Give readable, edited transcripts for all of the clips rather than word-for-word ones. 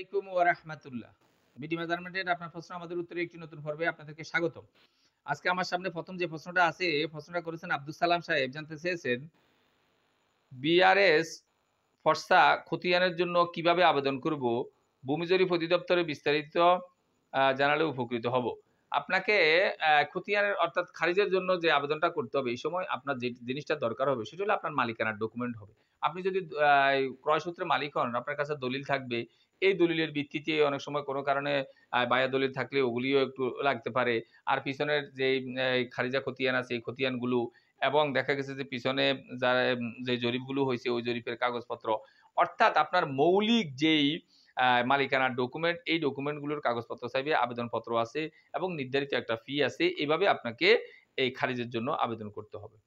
আলাইকুম ওয়া রাহমাতুল্লাহ। বিডি মেজারমেন্টের আপনার প্রশ্ন আমাদের উত্তরে একটি নতুন পর্বে আপনাদেরকে স্বাগতম। আজকে আমার সামনে ১ম যে প্রশ্নটা আছে, এই প্রশ্নটা করেছেন আব্দুস সালাম সাহেব। জানতে চেয়েছেন, বিআরএস ফরসা খতিয়ানের জন্য কিভাবে আবেদন করব? ভূমি জরিপ অধিদপ্তরে বিস্তারিত জানালে উপকৃত হব। আপনাকে খতিয়ানের অর্থাৎ খারিজের জন্য যে আবেদনটা করতে হবে, এই সময় আপনার যে জিনিসটা দরকার হবে সেটা হলো আপনার মালিকানার ডকুমেন্ট হবে। আপনি যদি ক্রয় সূত্রে মালিক হন, আপনার কাছে দলিল থাকবে। এই দলিলের ভিত্তিতে অনেক সময় কোনো কারণে বায়া দলিল থাকলে ওগুলিও একটু লাগতে পারে। আর পিছনের যেই খারিজা খতিয়ান আছে, এই খতিয়ানগুলো এবং দেখা গেছে যে পিছনে যারা যে জরিপগুলো হইছে ওই জরিপের কাগজপত্র। অর্থাৎ আপনার মৌলিক যেই মালিকানার ডকুমেন্ট, এই ডকুমেন্টগুলোর কাগজপত্র চাইবে, আবেদনপত্র আছে এবং নির্ধারিত একটা ফি আছে। এভাবে আপনাকে এই খারিজের জন্য আবেদন করতে হবে।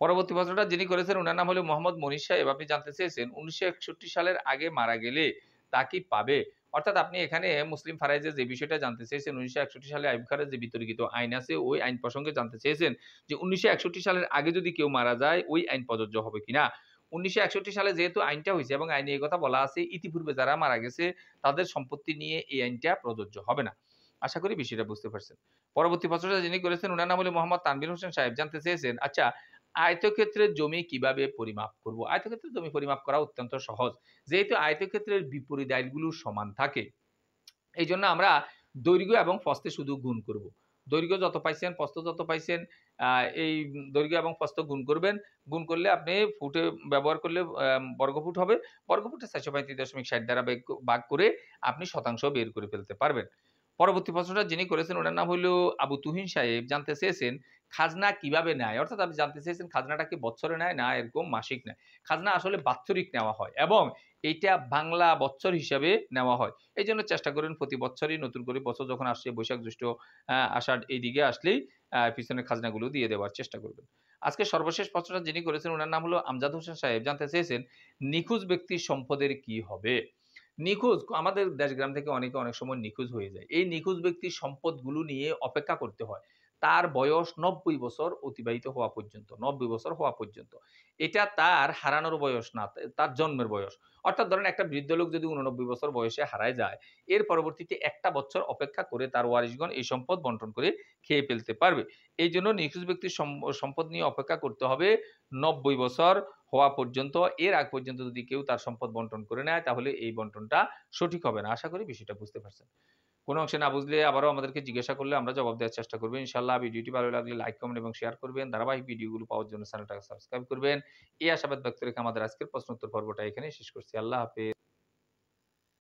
পরবর্তী প্রশ্নটা যিনি করেছেন উনার নাম হলো মোহাম্মদ মনির সাহেব। আপনি জানতে চেয়েছেন ১৯৬১ সালের আগে মারা গেলে তা কি পাবে? অর্থাৎ আপনি এখানে মুসলিম ফারাইজের যে বিষয়টা জানতে চেয়েছেন, ১৯৬১ সালে আইয়ুব খানের যে বিতর্কিত আইন আছে, ওই আইন প্রসঙ্গে জানতে চেয়েছেন যে ১৯৬১ সালের আগে যদি কেউ মারা যায়, ওই আইন প্রযোজ্য হবে কিনা? ১৯৬১ সালে যেহেতু আইনটা হইছে এবং আইনে এই কথা বলা আছে, ইতিপূর্বে যারা মারা গেছে তাদের সম্পত্তি নিয়ে এই আইনটা প্রযোজ্য হবে না। আশা করি বিষয়টা বুঝতে পারছেন। পরবর্তী প্রশ্নটা যিনি করেছেন উনার নাম হলো মোহাম্মদ তানভীর হোসেন সাহেব। জানতে চেয়েছেন, আচ্ছা, আয়তক্ষেত্রের জমি কিভাবে পরিমাপ করব? আয়তক্ষেত্রের জমি পরিমাপ করা অত্যন্ত সহজ। যেহেতু আয়তক্ষেত্রের বিপরীত আইলগুলো সমান থাকে, এইজন্য আমরা দৈর্ঘ্য এবং প্রস্থে শুধু গুণ করব। দৈর্ঘ্য যত পাইছেন, প্রস্থ যত পাইছেন, এই দৈর্ঘ্য এবং প্রস্থ গুণ করবেন। গুণ করলে আপনি ফুটে ব্যবহার করলে বর্গফুট হবে। বর্গফুটে ৪৩৫.৬০ দ্বারা ভাগ করে আপনি শতাংশ বের করে ফেলতে পারবেন। পরবর্তী প্রশ্নটা যিনি করেছেন উনার নাম হইল আবু তুহিন সাহেব। জানতে চেয়েছেন, খাজনা কিভাবে নেয়? অর্থাৎ আপনি জানতে চেয়েছেন খাজনাটা কি বৎসরে নেয় না এরকম মাসিক নেয়। খাজনা আসলে বাৎসরিক নেওয়া হয় এবং এইটা বাংলা বৎসর হিসাবে নেওয়া হয়। এইজন্য চেষ্টা করবেন প্রতি বৎসরই নতুন করে বছর যখন আসছে বৈশাখ, জ্যৈষ্ঠ, আষাঢ় এই দিকে আসলেই পিছনের খাজনাগুলো দিয়ে দেওয়ার চেষ্টা করবেন। আজকে সর্বশেষ প্রশ্নটা যিনি করেছেন উনার নাম হলো আমজাদ হোসেন সাহেব। জানতে চেয়েছেন, নিখোঁজ ব্যক্তির সম্পদের কি হবে? নিখোঁজ আমাদের দেশগ্রাম থেকে অনেকে অনেক সময় নিখোঁজ হয়ে যায়। এই নিখোঁজ ব্যক্তির সম্পদগুলো নিয়ে অপেক্ষা করতে হয়। তার বয়স ৯০ বছর অতিবাহিত হওয়া পর্যন্ত, ৯০ বছর হওয়া পর্যন্ত। এটা তার হারানোর বয়স না, তার জন্মের বয়স। অর্থাৎ ধরেন একটা বৃদ্ধ লোক যদি ৮৯ বছর বয়সে হারায় যায়, এর পরবর্তীতে ১ টা বছর অপেক্ষা করে তার ওয়ারিশগণ এই সম্পদ বন্টন করে খেয়ে ফেলতে পারবে। এইজন্য নিখোঁজ ব্যক্তির সম্পদ নিয়ে অপেক্ষা করতে হবে ৯০ বছর হওয়া পর্যন্ত। এর আগ পর্যন্ত যদি কেউ তার সম্পদ বন্টন করে নেয় তাহলে এই বন্টনটা সঠিক হবে না। আশা করি বিষয়টা বুঝতে পারছেন। কোন অংশে না বুঝলে আবারও আমাদেরকে জিজ্ঞাসা করলে আমরা জবাব দেওয়ার চেষ্টা করব। ইনশাআল্লাহ ভিডিওটি ভালো লাগলে লাইক, কমেন্ট এবং শেয়ার করবেন। ধারাবাহিক ভিডিওগুলো পাওয়ার জন্য চ্যানেলটাকে সাবস্ক্রাইব করবেন। এই আশাবাদ ব্যক্ত রেখে আমাদের আজকের প্রশ্নোত্তর পর্বটা এখানেই শেষ করছি। আল্লাহ হাফেজ।